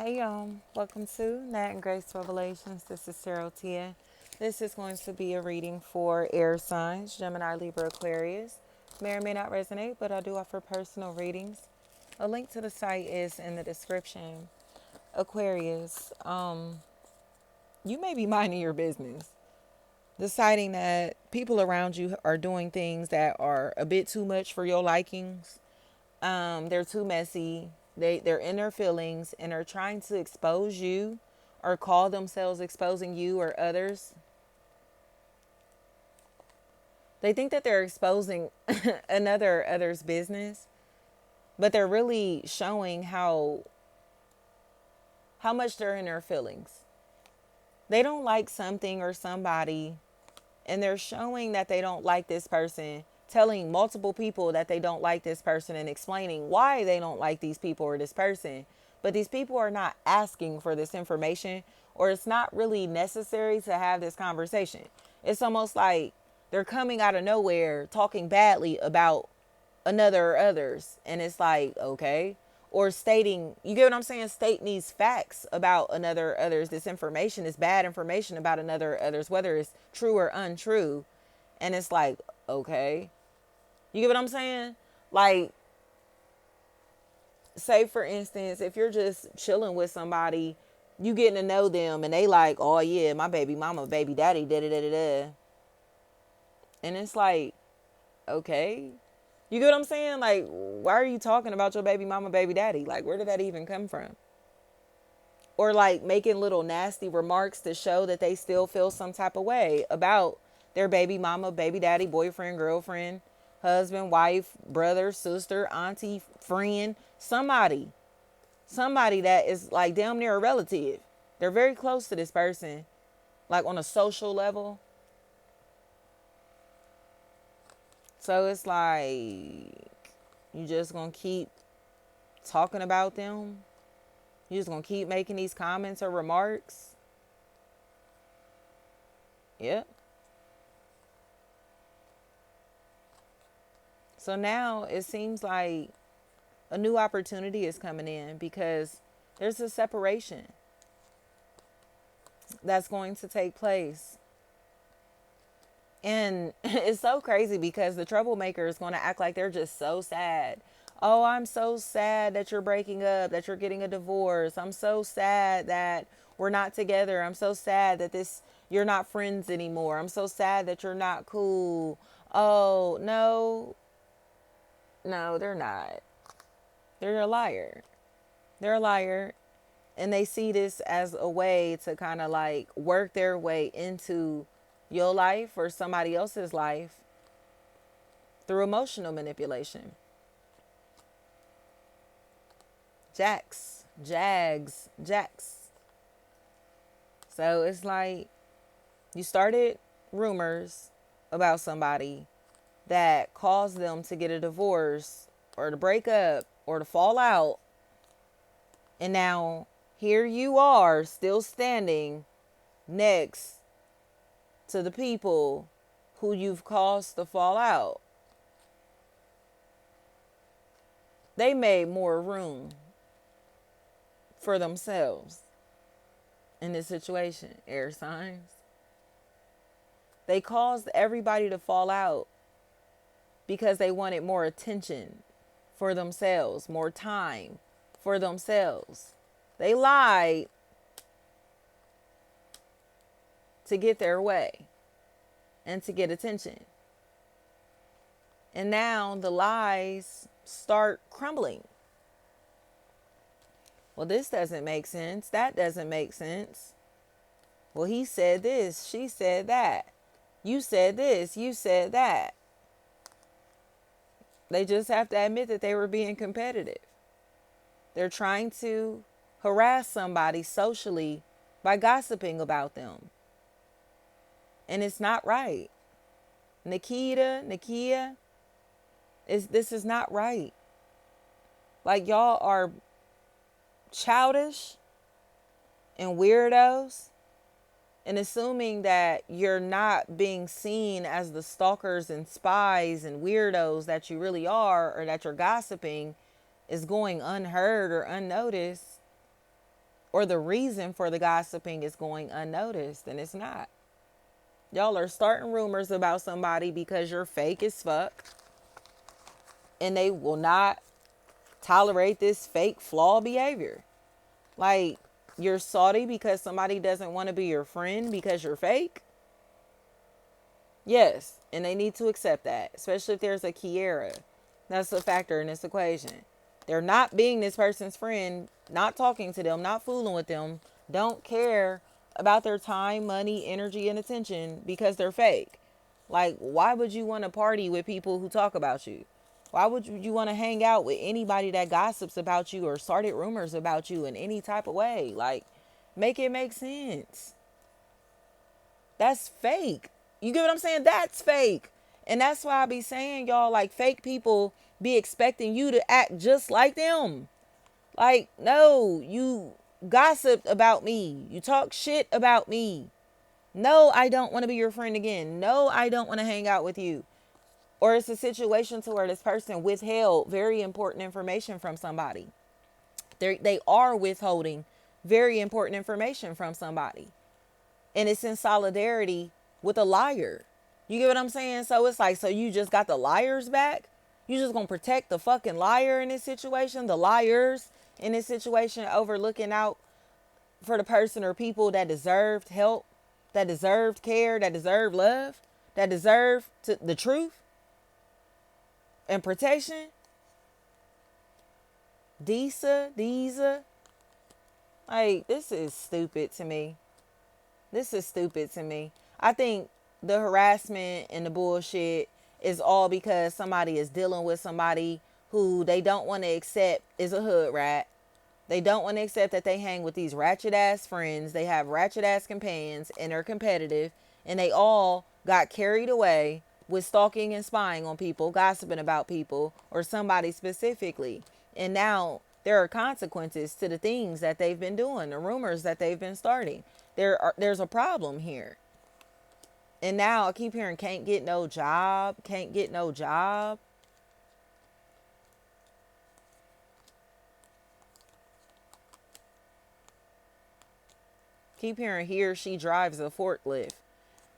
Hey y'all, welcome to Nat and Grace Revelations. This is Sarah Tia. This is going to be a reading for air signs, Gemini, Libra, Aquarius. May or may not resonate, but I do offer personal readings. A link to the site is in the description. Aquarius, you may be minding your business, deciding that people around you are doing things that are a bit too much for your likings. They're too messy. They're in their feelings and are trying to expose you or call themselves exposing you or others. They think that they're exposing other's business, but they're really showing how much they're in their feelings. They don't like something or somebody, and they're showing that they don't like this person, telling multiple people that they don't like this person and explaining why they don't like these people or this person. But these people are not asking for this information, or it's not really necessary to have this conversation. It's almost like they're coming out of nowhere talking badly about another or others, and it's like, okay, or stating, you get what I'm saying, stating these facts about another or others. This information is bad information about another or others, whether it's true or untrue. And it's like, okay, you get what I'm saying? Like, say for instance, if you're just chilling with somebody, you getting to know them and they like, oh yeah, my baby mama, baby daddy, da da da da da, and it's like, okay, you get what I'm saying? Like, why are you talking about your baby mama, baby daddy? Like, where did that even come from? Or like making little nasty remarks to show that they still feel some type of way about their baby mama, baby daddy, boyfriend, girlfriend, husband, wife, brother, sister, auntie, friend, somebody that is like damn near a relative. They're very close to this person, like on a social level. So it's like, you just gonna keep talking about them? You just gonna keep making these comments or remarks? Yep. So now it seems like a new opportunity is coming in because there's a separation that's going to take place. And it's so crazy because the troublemaker is going to act like they're just so sad. Oh, I'm so sad that you're breaking up, that you're getting a divorce. I'm so sad that we're not together. I'm so sad that you're not friends anymore. I'm so sad that you're not cool. Oh, no. No, they're not. They're a liar. They're a liar. And they see this as a way to kind of like work their way into your life or somebody else's life through emotional manipulation. Jags. So it's like you started rumors about somebody that caused them to get a divorce or to break up or to fall out. And now here you are still standing next to the people who you've caused to fall out. They made more room for themselves in this situation, air signs. They caused everybody to fall out because they wanted more attention for themselves, more time for themselves. They lied to get their way and to get attention. And now the lies start crumbling. Well, this doesn't make sense. That doesn't make sense. Well, he said this. She said that. You said this. You said that. They just have to admit that they were being competitive. They're trying to harass somebody socially by gossiping about them. And it's not right. Nakia, this is not right. Like, y'all are childish and weirdos and assuming that you're not being seen as the stalkers and spies and weirdos that you really are, or that you're gossiping is going unheard or unnoticed. or the reason for the gossiping is going unnoticed, and it's not. Y'all are starting rumors about somebody because you're fake as fuck, and they will not tolerate this fake flawed behavior. Like, you're salty because somebody doesn't want to be your friend because you're fake. Yes, and they need to accept that, especially if there's a Kiera. That's a factor in this equation. They're not being this person's friend, not talking to them, not fooling with them, don't care about their time, money, energy, and attention because they're fake. Like, why would you want to party with people who talk about you? Why would you want to hang out with anybody that gossips about you or started rumors about you in any type of way? Like, make it make sense. That's fake. You get what I'm saying? That's fake. And that's why I be saying, y'all, like, fake people be expecting you to act just like them. Like, no, you gossiped about me. You talk shit about me. No, I don't want to be your friend again. No, I don't want to hang out with you. Or it's a situation to where this person withheld very important information from somebody. They are withholding very important information from somebody. And it's in solidarity with a liar. You get what I'm saying? So it's like, so you just got the liars back? You just gonna protect the fucking liar in this situation? The liars in this situation over looking out for the person or people that deserved help, that deserved care, that deserved love, that deserved the truth and protection? Deesa. Like, this is stupid to me. This is stupid to me. I think the harassment and the bullshit is all because somebody is dealing with somebody who they don't want to accept is a hood rat. They don't want to accept that they hang with these ratchet ass friends. They have ratchet ass companions and they're competitive. And they all got carried away with stalking and spying on people, gossiping about people or somebody specifically. And now there are consequences to the things that they've been doing, the rumors that they've been starting. There's a problem here. And now I keep hearing can't get no job. Keep hearing he or she drives a forklift.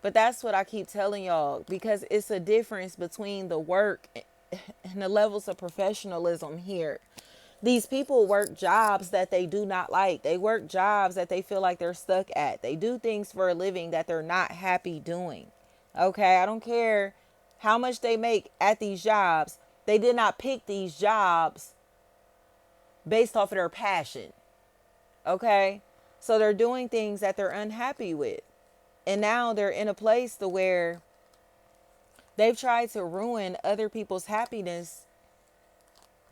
But that's what I keep telling y'all, because it's a difference between the work and the levels of professionalism here. These people work jobs that they do not like. They work jobs that they feel like they're stuck at. They do things for a living that they're not happy doing. Okay, I don't care how much they make at these jobs. They did not pick these jobs based off of their passion. Okay, so they're doing things that they're unhappy with. And now they're in a place to where they've tried to ruin other people's happiness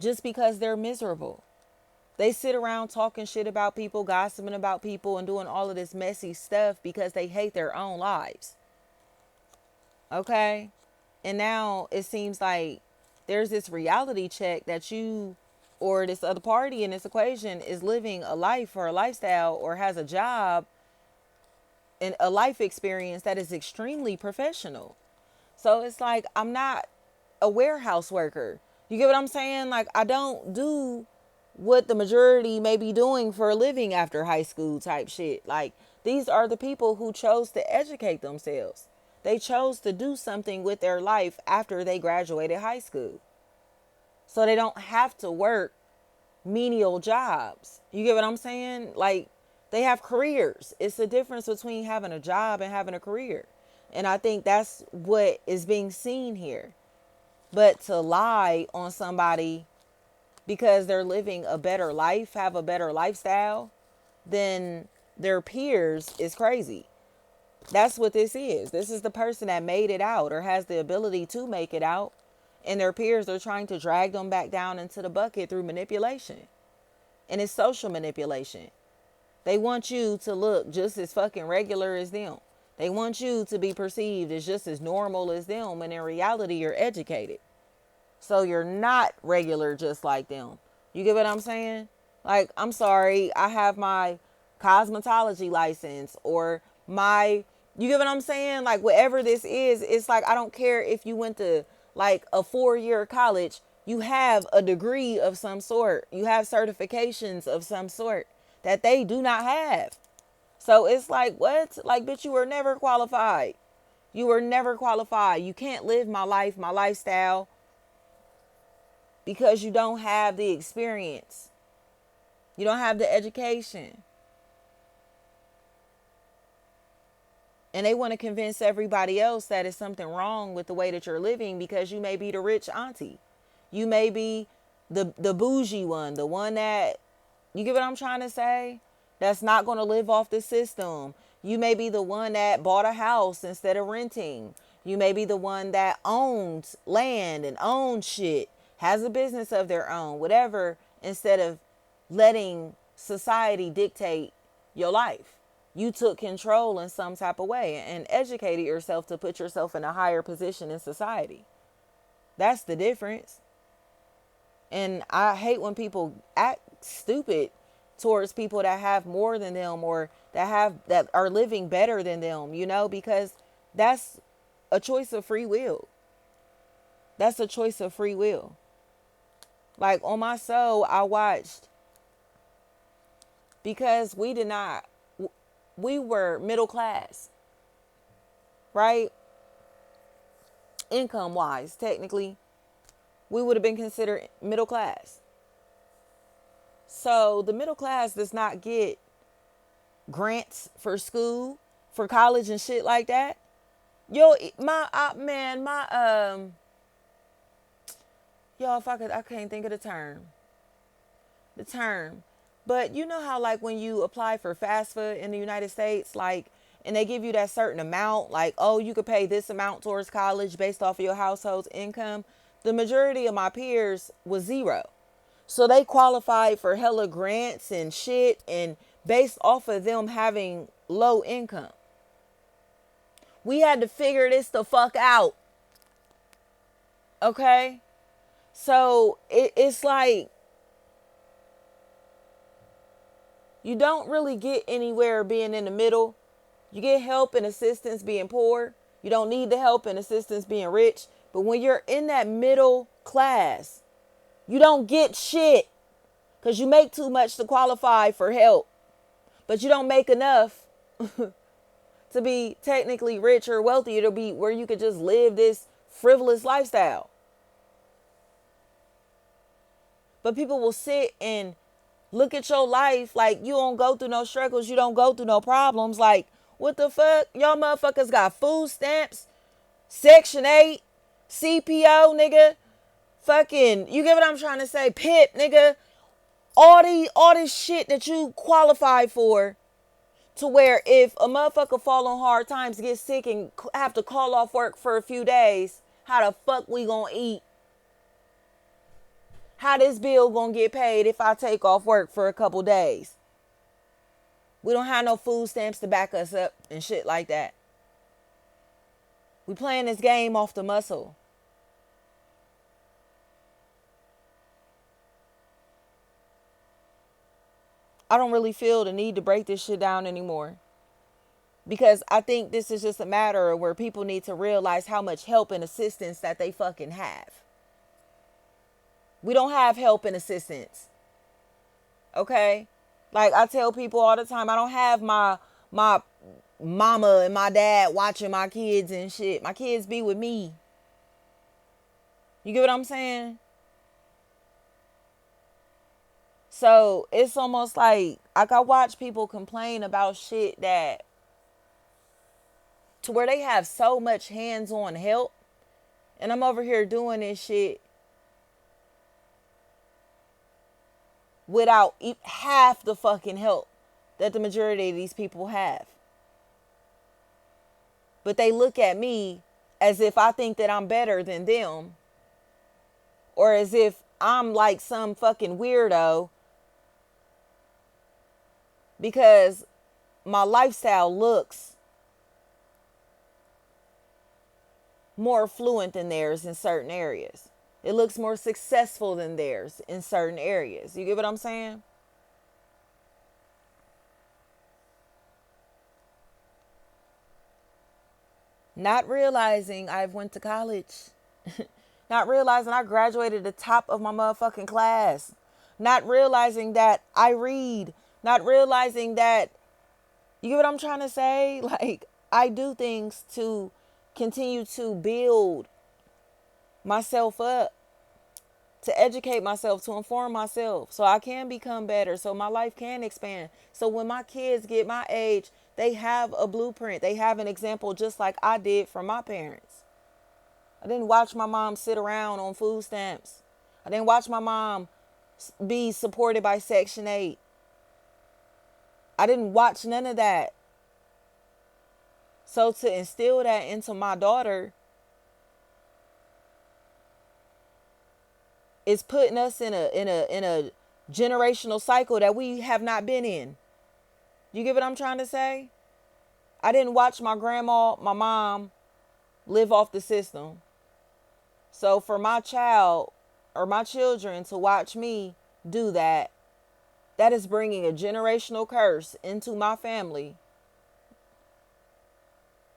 just because they're miserable. They sit around talking shit about people, gossiping about people, and doing all of this messy stuff because they hate their own lives. Okay? And now it seems like there's this reality check that you or this other party in this equation is living a life or a lifestyle or has a job and a life experience that is extremely professional. So it's like, I'm not a warehouse worker. You get what I'm saying? Like, I don't do what the majority may be doing for a living after high school type shit. Like, these are the people who chose to educate themselves. They chose to do something with their life after they graduated high school. So they don't have to work menial jobs. You get what I'm saying? Like, they have careers. It's the difference between having a job and having a career. And I think that's what is being seen here. But to lie on somebody because they're living a better life, have a better lifestyle than their peers is crazy. That's what this is. This is the person that made it out or has the ability to make it out. And their peers are trying to drag them back down into the bucket through manipulation. And it's social manipulation. They want you to look just as fucking regular as them. They want you to be perceived as just as normal as them, when in reality you're educated. So you're not regular just like them. You get what I'm saying? Like, I'm sorry, I have my cosmetology license or you get what I'm saying? Like, whatever this is, it's like, I don't care if you went to like a 4-year college, you have a degree of some sort. You have certifications of some sort. that they do not have. So it's like, what? Like, bitch, you were never qualified. You were never qualified. You can't live my life, my lifestyle, because you don't have the experience. You don't have the education. And they want to convince everybody else that it's something wrong with the way that you're living because you may be the rich auntie. You may be the bougie one, the one that, you get what I'm trying to say? That's not going to live off the system. You may be the one that bought a house instead of renting. You may be the one that owns land and owns shit, has a business of their own, whatever, instead of letting society dictate your life. You took control in some type of way and educated yourself to put yourself in a higher position in society. That's the difference. And I hate when people act stupid towards people that have more than them or that are living better than them, because that's a choice of free will. That's a choice of free will. Like on my soul, I watched, because we were middle class, right? Income wise, technically, we would have been considered middle class. So the middle class does not get grants for school, for college and shit like that. Yo, if I can't think of the term. But you know how, like, when you apply for FAFSA in the United States, like, and they give you that certain amount, like, oh, you could pay this amount towards college based off of your household's income. The majority of my peers was zero. So they qualified for hella grants and shit, and based off of them having low income. We had to figure this the fuck out. Okay? So it's like, you don't really get anywhere being in the middle. You get help and assistance being poor. You don't need the help and assistance being rich. But when you're in that middle class, you don't get shit because you make too much to qualify for help. But you don't make enough to be technically rich or wealthy to be where you could just live this frivolous lifestyle. But people will sit and look at your life like you don't go through no struggles, you don't go through no problems. Like, what the fuck? Y'all motherfuckers got food stamps, Section 8, CPO, nigga. Fucking, you get what I'm trying to say? PIP, nigga. All this shit that you qualify for, to where if a motherfucker fall on hard times, get sick and have to call off work for a few days, how the fuck we gonna eat? How this bill gonna get paid if I take off work for a couple days? We don't have no food stamps to back us up and shit like that. We playing this game off the muscle. I don't really feel the need to break this shit down anymore. Because I think this is just a matter of where people need to realize how much help and assistance that they fucking have. We don't have help and assistance. Okay? Like I tell people all the time, I don't have my mama and my dad watching my kids and shit. My kids be with me. You get what I'm saying? So it's almost like I watch people complain about shit that, to where they have so much hands-on help, and I'm over here doing this shit without half the fucking help that the majority of these people have. But they look at me as if I think that I'm better than them, or as if I'm like some fucking weirdo because my lifestyle looks more fluent than theirs in certain areas. It looks more successful than theirs in certain areas. You get what I'm saying? Not realizing I've went to college. Not realizing I graduated the top of my motherfucking class. Not realizing that I read Not realizing that, you get what I'm trying to say? Like, I do things to continue to build myself up, to educate myself, to inform myself, so I can become better, so my life can expand. So when my kids get my age, they have a blueprint, they have an example, just like I did from my parents. I didn't watch my mom sit around on food stamps. I didn't watch my mom be supported by Section 8. I didn't watch none of that. So to instill that into my daughter is putting us in a generational cycle that we have not been in. You get what I'm trying to say? I didn't watch my grandma, my mom live off the system. So for my child or my children to watch me do that, that is bringing a generational curse into my family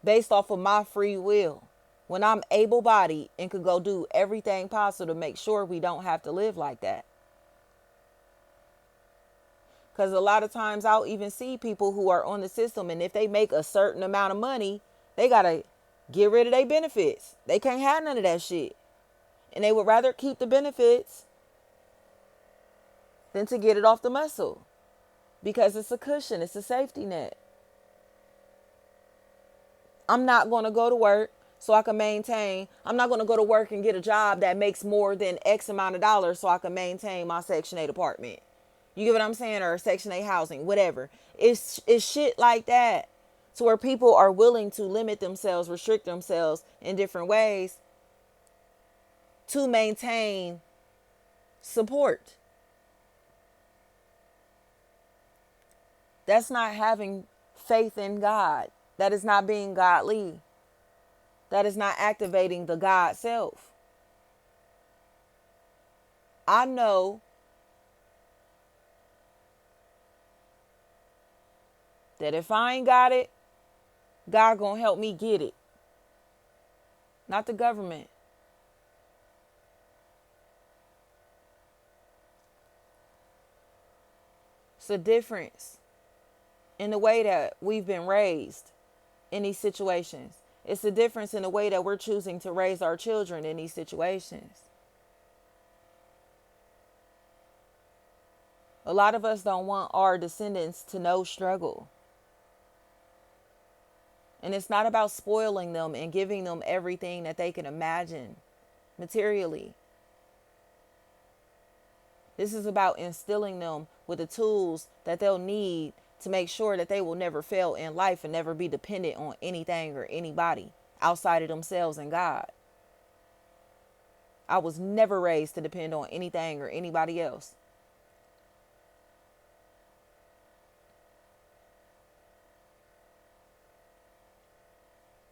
based off of my free will. When I'm able-bodied and could go do everything possible to make sure we don't have to live like that. Because a lot of times I'll even see people who are on the system, and if they make a certain amount of money, they got to get rid of their benefits. They can't have none of that shit. And they would rather keep the benefits than to get it off the muscle. Because it's a cushion, it's a safety net. I'm not going to go to work so I can maintain. I'm not going to go to work and get a job that makes more than X amount of dollars so I can maintain my Section 8 apartment. You get what I'm saying? Or Section 8 housing, whatever. It's shit like that. To where people are willing to limit themselves, restrict themselves in different ways to maintain support. That's not having faith in God. That is not being godly. That is not activating the God self. I know that if I ain't got it, God gonna help me get it. Not the government. It's a difference in the way that we've been raised in these situations. It's the difference in the way that we're choosing to raise our children in these situations. A lot of us don't want our descendants to know struggle. And it's not about spoiling them and giving them everything that they can imagine materially. This is about instilling them with the tools that they'll need to make sure that they will never fail in life and never be dependent on anything or anybody outside of themselves and God. I was never raised to depend on anything or anybody else.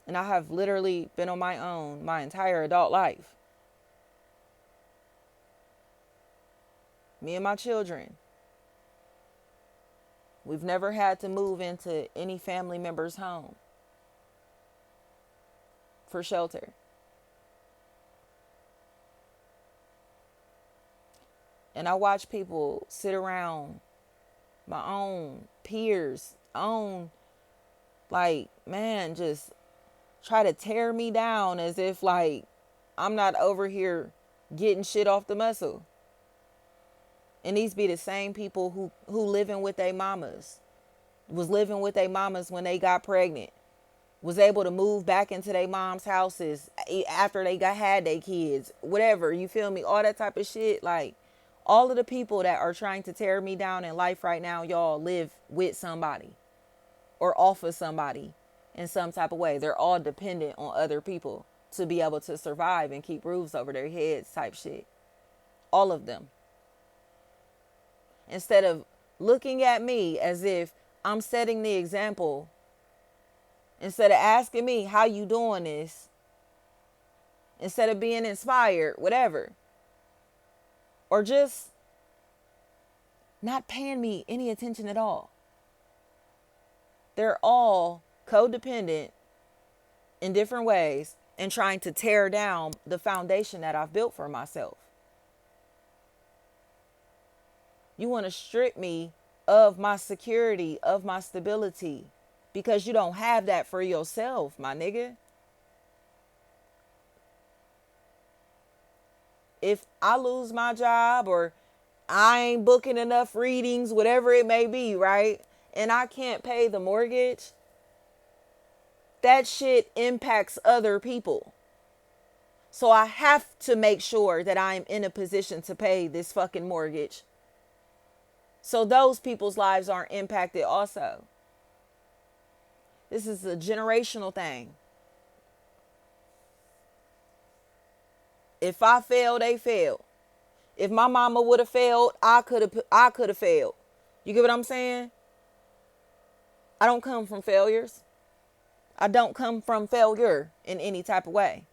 And I have literally been on my own my entire adult life. Me and my children. We've never had to move into any family member's home for shelter. And I watch people sit around, my own peers, man, just try to tear me down as if like I'm not over here getting shit off the muscle. And these be the same people who living with their mamas, was living with their mamas when they got pregnant, was able to move back into their mom's houses after they had their kids, whatever, you feel me? All that type of shit. Like, all of the people that are trying to tear me down in life right now, y'all live with somebody or off of somebody in some type of way. They're all dependent on other people to be able to survive and keep roofs over their heads type shit. All of them. Instead of looking at me as if I'm setting the example, instead of asking me how you doing this, instead of being inspired, whatever, or just not paying me any attention at all. They're all codependent in different ways and trying to tear down the foundation that I've built for myself. You want to strip me of my security, of my stability, because you don't have that for yourself, my nigga. If I lose my job or I ain't booking enough readings, whatever it may be, right? And I can't pay the mortgage, that shit impacts other people. So I have to make sure that I'm in a position to pay this fucking mortgage. So those people's lives aren't impacted also. This is a generational thing. If I fail, they fail. If my mama would have failed, I could have failed. You get what I'm saying? I don't come from failures. I don't come from failure in any type of way.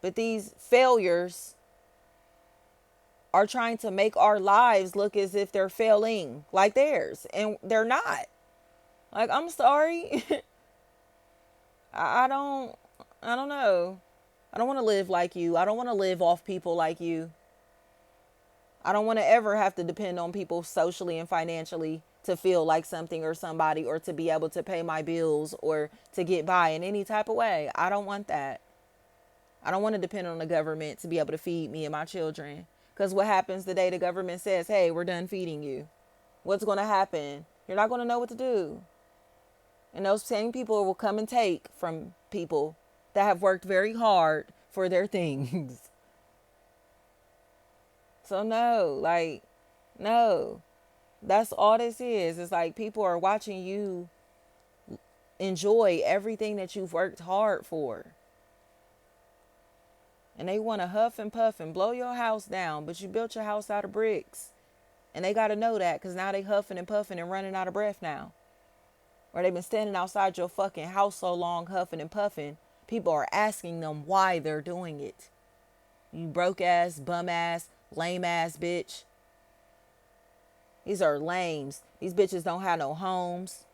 But these failures are trying to make our lives look as if they're failing like theirs, and they're not. Like, I'm sorry. I don't I don't know. I don't want to live like you. I don't want to live off people like you. I don't want to ever have to depend on people socially and financially to feel like something or somebody, or to be able to pay my bills or to get by in any type of way. I don't want that. I don't want to depend on the government to be able to feed me and my children. Because what happens the day the government says, hey, we're done feeding you? What's going to happen? You're not going to know what to do. And those same people will come and take from people that have worked very hard for their things. So no, like, no. That's all this is. It's like people are watching you enjoy everything that you've worked hard for. And they want to huff and puff and blow your house down, but you built your house out of bricks. And they got to know that, because now they huffing and puffing and running out of breath now. Or they've been standing outside your fucking house so long huffing and puffing, people are asking them why they're doing it. You broke ass, bum ass, lame ass bitch. These are lames. These bitches don't have no homes.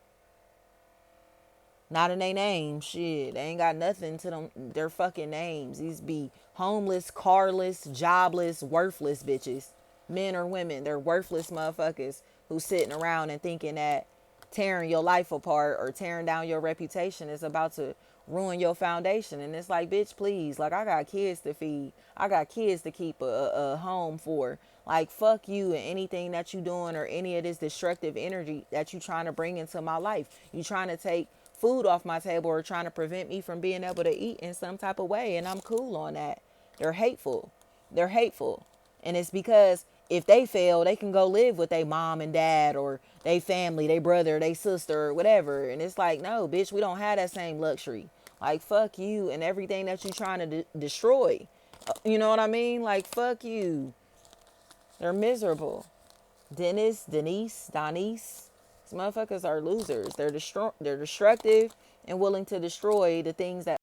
Not in their name. Shit. They ain't got nothing to them, their fucking names. These be homeless, carless, jobless, worthless bitches. Men or women. They're worthless motherfuckers who sitting around and thinking that tearing your life apart or tearing down your reputation is about to ruin your foundation. And it's like, bitch, please. Like, I got kids to feed. I got kids to keep a home for. Like, fuck you and anything that you doing, or any of this destructive energy that you trying to bring into my life. You trying to take food off my table, or trying to prevent me from being able to eat in some type of way. And I'm cool on that. They're hateful. They're hateful. And it's because if they fail, they can go live with their mom and dad, or their family, their brother, their sister, or whatever. And it's like, no, bitch, we don't have that same luxury. Like, fuck you and everything that you trying to destroy. You know what I mean? Like, fuck you. They're miserable. Dennis, Denise, Donise. These motherfuckers are losers. They're destructive and willing to destroy the things that